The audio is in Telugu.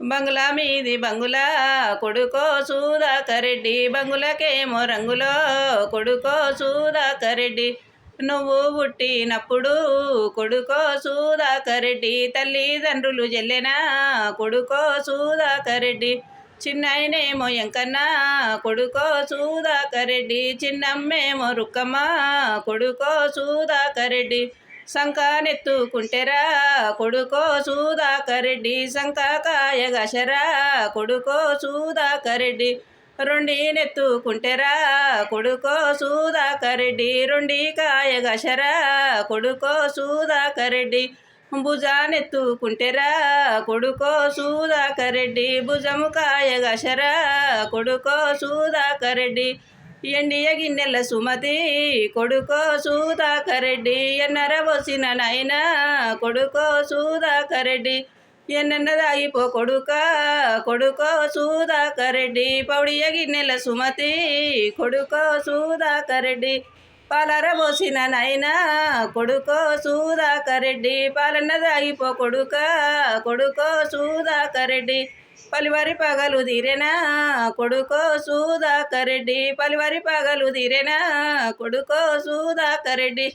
బంగులా మీది బంగులా కొడుకో సుధాకరెడ్డి, బంగులకేమో రంగులో కొడుకో సుధాకరెడ్డి. నువ్వు పుట్టినప్పుడు కొడుకో సుధాకరెడ్డి, తల్లిదండ్రులు జల్లెనా కొడుకో సుధాకరెడ్డి. చిన్నాయనేమో ఎంకన్నా కొడుకో సుధాకరెడ్డి, చిన్నమ్మేమో రుక్కమ్మ కొడుకో సుధాకరెడ్డి. సంకానెత్తుకుంటెరా కొడుకో సుధాకరెడ్డి, సంకాకాయగశరా కొడుకో సుధాకరెడ్డి. రొండినెత్తుకుంటెరా కొడుకో సుధాకరెడ్డి, రొండికాయగశరా కొడుకో సుధాకరెడ్డి. భుజానెత్తుకుంటెరా కొడుకో సుధాకరెడ్డి, భుజము కాయగశరా కొడుకో సుధాకరెడ్డి. ఎండియ గిన్నెల సుమతి కొడుకో సుధాకరెడ్డి, ఎన్నర పోసిన నాయన కొడుకో సుధాకరెడ్డి. ఎన్నెన్న దాగిపో కొడుకో సుధాకరెడ్డి, పౌడియ గిన్నెల సుమతి కొడుకో సుధాకరెడ్డి. పాలర పోసిన నాయన కొడుకో సుధాకరెడ్డి, పాలన్న దాగిపో కొడుకో సుధాకరెడ్డి. పలివారి పగలు తీరెనా కొడుకో సుధాకరెడ్డి, పలివారి పగలు తీరెనా కొడుకో సుధాకరెడ్డి.